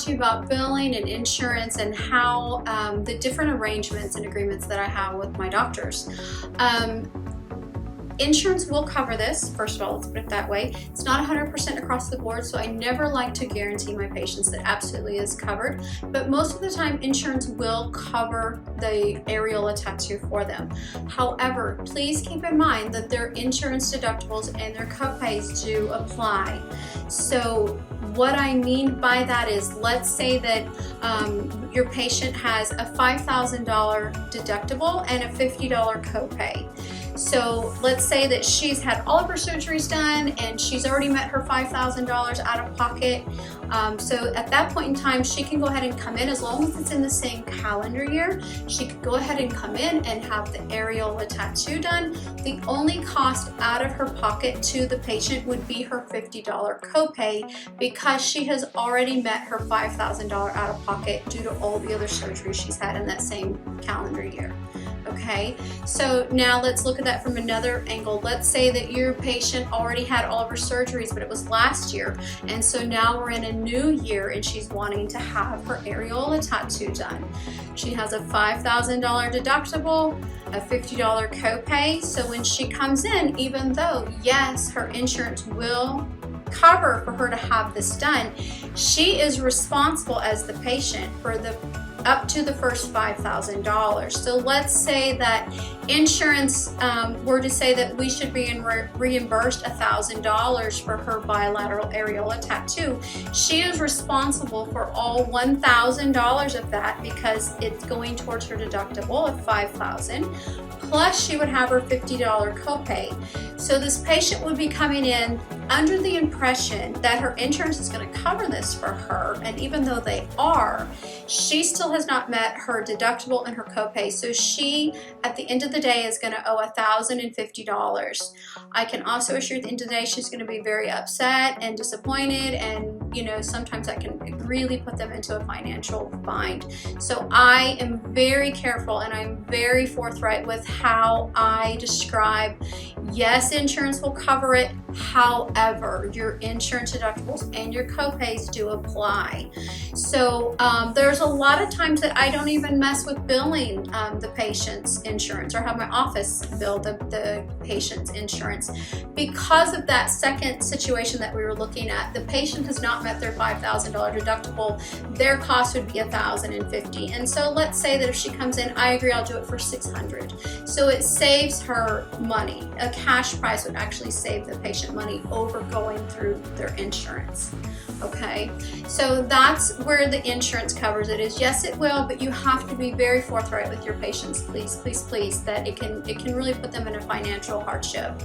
to you about billing and insurance and how the different arrangements and agreements that I have with my doctors. Insurance will cover this. First of all, let's put it that way. It's not 100% across the board, so I never like to guarantee my patients that absolutely is covered. But most of the time, insurance will cover the areola tattoo for them. However, please keep in mind that their insurance deductibles and their copays do apply. So what I mean by that is, let's say that your patient has a $5,000 deductible and a $50 copay. So let's say that she's had all of her surgeries done and she's already met her $5,000 out of pocket. So at that point in time, she can go ahead and come in, as long as it's in the same calendar year, she could go ahead and come in and have the areola tattoo done. The only cost out of her pocket to the patient would be her $50 copay, because she has already met her $5,000 out of pocket due to all the other surgeries she's had in that same calendar year. Okay, so now let's look at that from another angle. Let's say that your patient already had all of her surgeries, but it was last year, and so now we're in a new year and she's wanting to have her areola tattoo done. She has a $5,000 deductible, a $50 copay. So when she comes in, even though yes, her insurance will cover for her to have this done, she is responsible as the patient for the up to the first $5,000. So let's say that insurance were to say that we should be reimbursed $1,000 for her bilateral areola tattoo. She is responsible for all $1,000 of that, because it's going towards her deductible of $5,000. Plus she would have her $50 copay. So this patient would be coming in under the impression that her insurance is going to cover this for her, and even though they are, she still has not met her deductible and her copay. So she, at the end of the day, is going to owe $1,050. I can also assure at the end of the day she's going to be very upset and disappointed, and sometimes that can really put them into a financial bind. So I am very careful and I'm very forthright with how I describe, yes, insurance will cover it. However, your insurance deductibles and your copays do apply. So there's a lot of times that I don't even mess with billing the patient's insurance, or have my office bill the patient's insurance, because of that second situation that we were looking at. The patient has not met their $5,000 deductible. Their cost would be $1,050. And so let's say that if she comes in, I agree, I'll do it for $600. So it saves her money. A cash price would actually save the patient money over going through their insurance. Okay, so that's where the insurance covers it. Is yes, it will, but you have to be very forthright with your patients, please, please, please, that it can really put them in a financial hardship.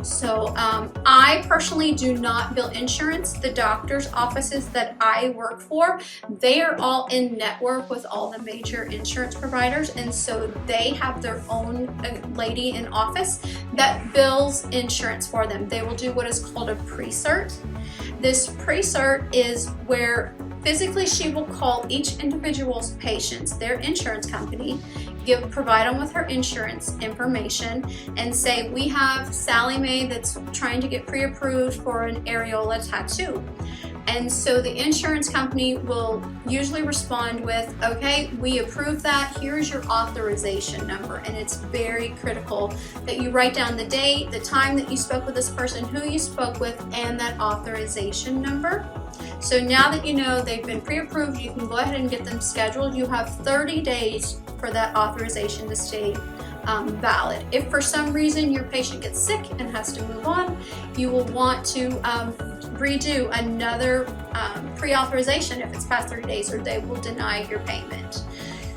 So I personally do not bill insurance. The doctor's offices that I work for, they are all in network with all the major insurance providers, and so they have their own lady in office that bills insurance for them. They will do what is called a pre-cert. This pre-cert is where physically she will call each individual's patients, their insurance company, provide them with her insurance information, and say, we have Sally Mae that's trying to get pre-approved for an areola tattoo. And so the insurance company will usually respond with, okay, we approve that, here's your authorization number. And it's very critical that you write down the date, the time that you spoke with this person, who you spoke with, and that authorization number. So now that you know they've been pre-approved, you can go ahead and get them scheduled. You have 30 days for that authorization to stay valid. If for some reason your patient gets sick and has to move on, you will want to redo another pre-authorization if it's past 30 days, or they will deny your payment.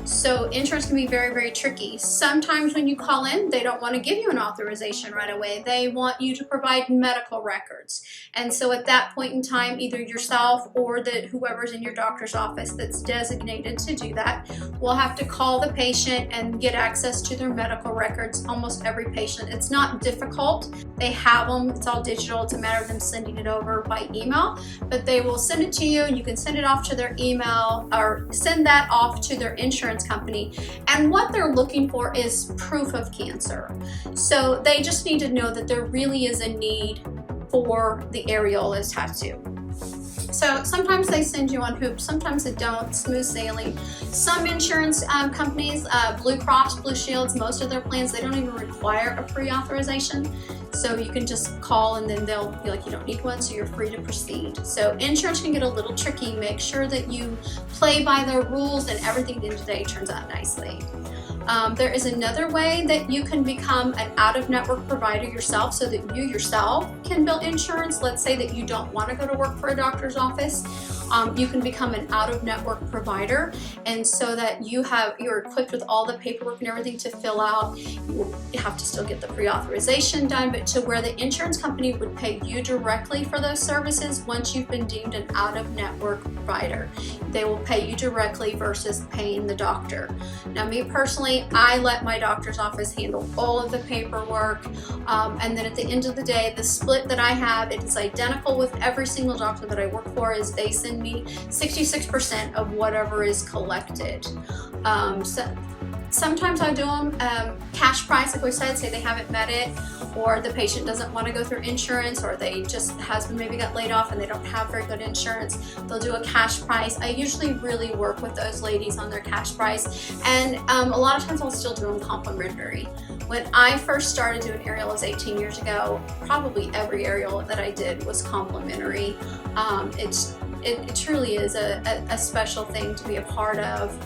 So insurance can be very, very tricky. Sometimes when you call in, they don't want to give you an authorization right away. They want you to provide medical records. And so at that point in time, either yourself or whoever's in your doctor's office that's designated to do that will have to call the patient and get access to their medical records. Almost every patient, it's not difficult. They have them, it's all digital. It's a matter of them sending it over by email, but they will send it to you and you can send it off to their email, or send that off to their insurance company. And what they're looking for is proof of cancer. So they just need to know that there really is a need for the areola tattoo. So sometimes they send you on hoops, sometimes they don't, smooth sailing. Some insurance companies, Blue Cross, Blue Shields, most of their plans, they don't even require a pre-authorization. So you can just call and then they'll be like, you don't need one, so you're free to proceed. So insurance can get a little tricky. Make sure that you play by their rules and everything at the end of the day turns out nicely. There is another way that you can become an out-of-network provider yourself so that you yourself can bill insurance. Let's say that you don't want to go to work for a doctor's office. You can become an out-of-network provider, and so that you're equipped with all the paperwork and everything to fill out. You have to still get the pre-authorization done, but to where the insurance company would pay you directly for those services once you've been deemed an out-of-network provider. They will pay you directly versus paying the doctor. Now, me personally, I let my doctor's office handle all of the paperwork, and then at the end of the day, the split that I have, it is identical with every single doctor that I work for. Is they send me 66% of whatever is collected. So sometimes I do them cash price, like we said, say they haven't met it, or the patient doesn't want to go through insurance, or they just, the husband maybe got laid off and they don't have very good insurance. They'll do a cash price. I usually really work with those ladies on their cash price, and a lot of times I'll still do them complimentary. When I first started doing aerials 18 years ago, probably every aerial that I did was complimentary. It truly is a special thing to be a part of.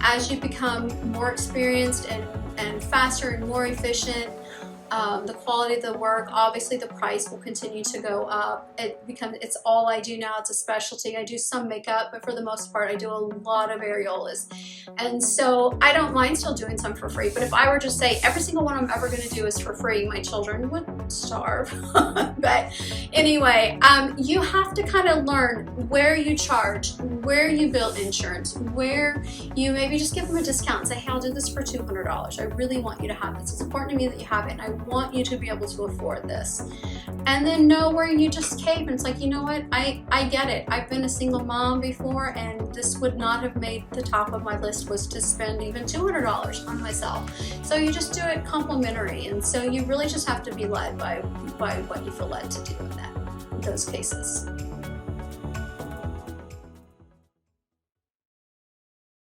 As you become more experienced and faster and more efficient, the quality of the work, obviously the price will continue to go up. It's all I do now. It's a specialty. I do some makeup, but for the most part I do a lot of areolas, and so I don't mind still doing some for free. But if I were to say every single one I'm ever going to do is for free, my children would starve. But anyway, you have to kind of learn where you charge, where you bill insurance, where you maybe just give them a discount and say, hey, I'll do this for $200. I really want you to have this. It's important to me that you have it, and I want you to be able to afford this. And then know where you just cave, and it's like, you know what, I get it. I've been a single mom before, and this would not have made the top of my list was to spend even $200 on myself. So you just do it complimentary, and so you really just have to be led by what you feel led to do in those cases.